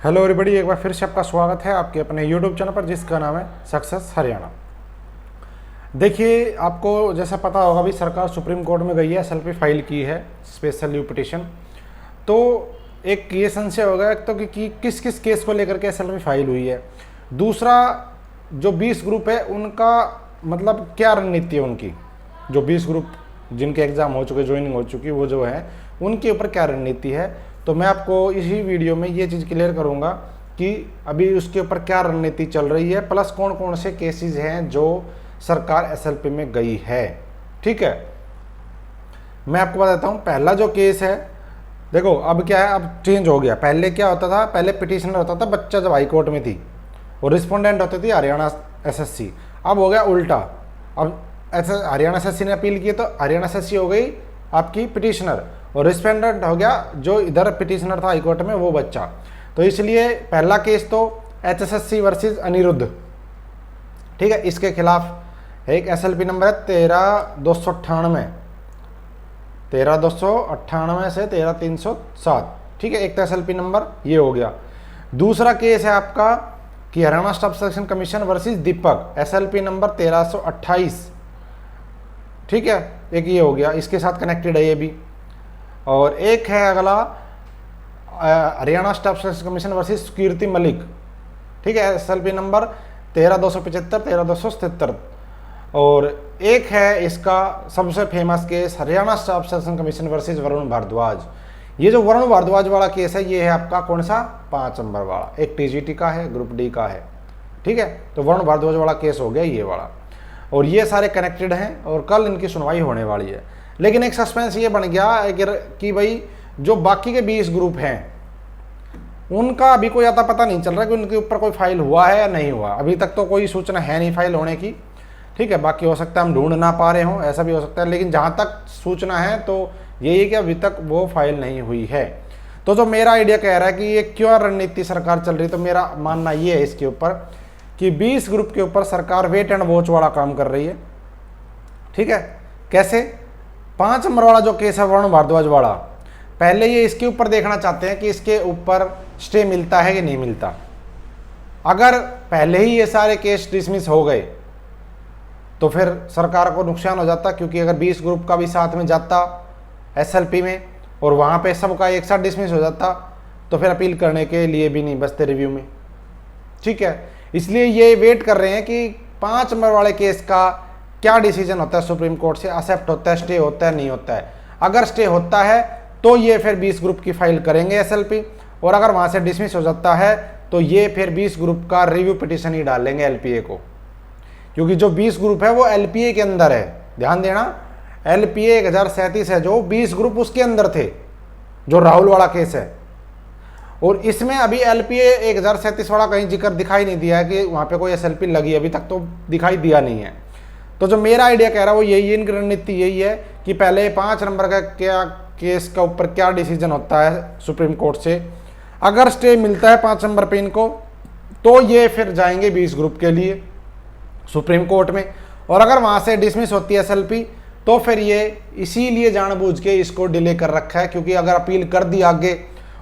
Hello everybody, एक बार फिर से आपका स्वागत है आपके अपने यूट्यूब चैनल पर जिसका नाम है सक्सेस हरियाणा। देखिए, आपको जैसा पता होगा अभी सरकार सुप्रीम कोर्ट में गई है, एसएलपी फाइल की है, स्पेशल लीव पिटीशन। तो एक ये संशय होगा एक तो कि किस किस केस को लेकर के एसएलपी फाइल हुई है। दूसरा, जो 20 ग्रुप है उनका मतलब क्या रणनीति है उनकी, जो 20 ग्रुप जिनके एग्ज़ाम हो चुके, ज्वाइनिंग हो चुकी, वो जो है उनके ऊपर क्या रणनीति है। तो मैं आपको इसी वीडियो में ये चीज़ क्लियर करूंगा कि अभी उसके ऊपर क्या रणनीति चल रही है, प्लस कौन कौन से केसेस हैं जो सरकार एसएलपी में गई है। ठीक है, मैं आपको बताता हूँ। पहला जो केस है, देखो अब क्या है, अब चेंज हो गया। पहले क्या होता था, पहले पिटिशनर होता था बच्चा जब हाई कोर्ट में थी, और रिस्पोंडेंट होती थी हरियाणा एसएससी। अब हो गया उल्टा, अब हरियाणा एसएससी ने अपील की तो हरियाणा एसएससी हो गई आपकी पिटिशनर, और रिस्पोंडेंट हो गया जो इधर पिटिशनर था हाईकोर्ट में, वो बच्चा। तो इसलिए पहला केस तो एचएसएससी वर्सेस अनिरुद्ध, ठीक है, इसके खिलाफ एक एसएलपी नंबर है 13298 से 13307। ठीक है, एक तो एसएलपी नंबर ये हो गया। दूसरा केस है आपका कि Haryana staff selection commission versus Deepak, SLP number 1328। ठीक है, एक ये हो गया, इसके साथ कनेक्टेड है ये भी। और एक है अगला Haryana staff selection commission versus Kirti Malik. ठीक है, एसएलपी नंबर 13275 13277। और एक है इसका सबसे famous case Haryana staff selection commission versus Varun Bhardwaj. ये जो वरुण भारद्वाज वाला केस है ये है आपका कौन सा, 5 नंबर वाला। एक टीजीटी का है, ग्रुप डी का है। ठीक है, तो वरुण भारद्वाज वाला केस हो गया ये वाला, और ये सारे कनेक्टेड हैं और कल इनकी सुनवाई होने वाली है। लेकिन एक सस्पेंस ये बन गया कि भाई जो बाकी के 20 ग्रुप हैं उनका अभी कोई आता पता नहीं चल रहा कि उनके ऊपर कोई फाइल हुआ है या नहीं हुआ। अभी तक तो कोई सूचना है नहीं फाइल होने की। ठीक है, बाकी हो सकता है हम ढूंढ ना पा रहे हों, ऐसा भी हो सकता है, लेकिन जहाँ तक सूचना है तो यही है कि अभी तक वो फाइल नहीं हुई है। तो जो मेरा आइडिया कह रहा है कि ये क्यों रणनीति सरकार चल रही, तो मेरा मानना ये है इसके ऊपर कि 20 ग्रुप के ऊपर सरकार वेट एंड वॉच वाला काम कर रही है। ठीक है, कैसे? 5 नंबर वाला जो केस है वरुण भारद्वाज वाला, पहले ये इसके ऊपर देखना चाहते हैं कि इसके ऊपर स्टे मिलता है कि नहीं मिलता। अगर पहले ही ये सारे केस डिसमिस हो गए तो फिर सरकार को नुकसान हो जाता, क्योंकि अगर 20 ग्रुप का भी साथ में जाता एसएलपी में और वहाँ पे सबका एक साथ डिसमिस हो जाता तो फिर अपील करने के लिए भी नहीं बचते रिव्यू में। ठीक है, इसलिए ये वेट कर रहे हैं कि 5 नंबर वाले केस का क्या डिसीजन होता है सुप्रीम कोर्ट से, एक्सेप्ट होता है, स्टे होता है, नहीं होता है। अगर स्टे होता है तो ये फिर 20 ग्रुप की फाइल करेंगे एसएलपी, और अगर वहाँ से डिसमिस हो जाता है तो ये फिर 20 ग्रुप का रिव्यू पिटीशन ही डालेंगे एलपीए को, क्योंकि जो 20 ग्रुप है वो एलपीए के अंदर है। ध्यान देना, एलपीए 1037 है, जो 20 ग्रुप उसके अंदर थे, जो राहुल वाला केस है। और इसमें अभी एलपीए 1037 वाला कहीं जिक्र दिखाई नहीं दिया है कि वहाँ पे कोई एसएलपी लगी, अभी तक तो दिखाई दिया नहीं है। तो जो मेरा आइडिया कह रहा है वो यही है, इनकी रणनीति यही है कि पहले 5 नंबर का क्या केस का ऊपर क्या डिसीजन होता है सुप्रीम कोर्ट से। अगर स्टे मिलता है 5 नंबर पे इनको, तो ये फिर जाएंगे 20 ग्रुप के लिए सुप्रीम कोर्ट में, और अगर वहाँ से डिसमिस होती है एसएलपी तो फिर ये इसीलिए जानबूझ के इसको डिले कर रखा है, क्योंकि अगर अपील कर दी आगे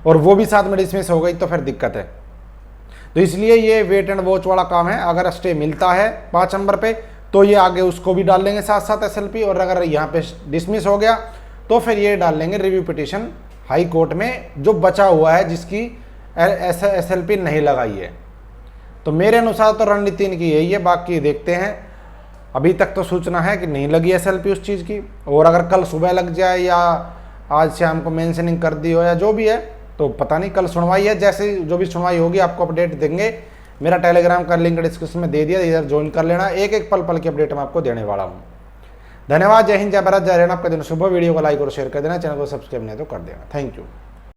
और वो भी साथ में डिसमिस हो गई तो फिर दिक्कत है। तो इसलिए ये वेट एंड वॉच वाला काम है। अगर स्टे मिलता है 5 नंबर पे तो ये आगे उसको भी डाल लेंगे साथ साथ एसएलपी, और अगर यहाँ पे डिसमिस हो गया तो फिर ये डाल लेंगे रिव्यू पिटीशन हाई कोर्ट में, जो बचा हुआ है जिसकी एसएलपी नहीं लगाई है। तो मेरे अनुसार तो रणनीति इनकी यही है, बाकी देखते हैं। अभी तक तो सूचना है कि नहीं लगी एसएलपी उस चीज़ की, और अगर कल सुबह लग जाए या आज शाम को मेंशनिंग कर दी हो या जो भी है तो पता नहीं। कल सुनवाई है, जैसे जो भी सुनवाई होगी आपको अपडेट देंगे। मेरा टेलीग्राम का लिंक डिस्क्रिप्शन में दे दिया, इधर ज्वाइन कर लेना। एक एक पल पल की अपडेट मैं आपको देने वाला हूँ। धन्यवाद, जय हिंद, जय भारत, जय हरियाणा। आपका दिन शुभ। वीडियो को लाइक और शेयर कर देना, चैनल को सब्सक्राइब नहीं तो कर देना। Thank you.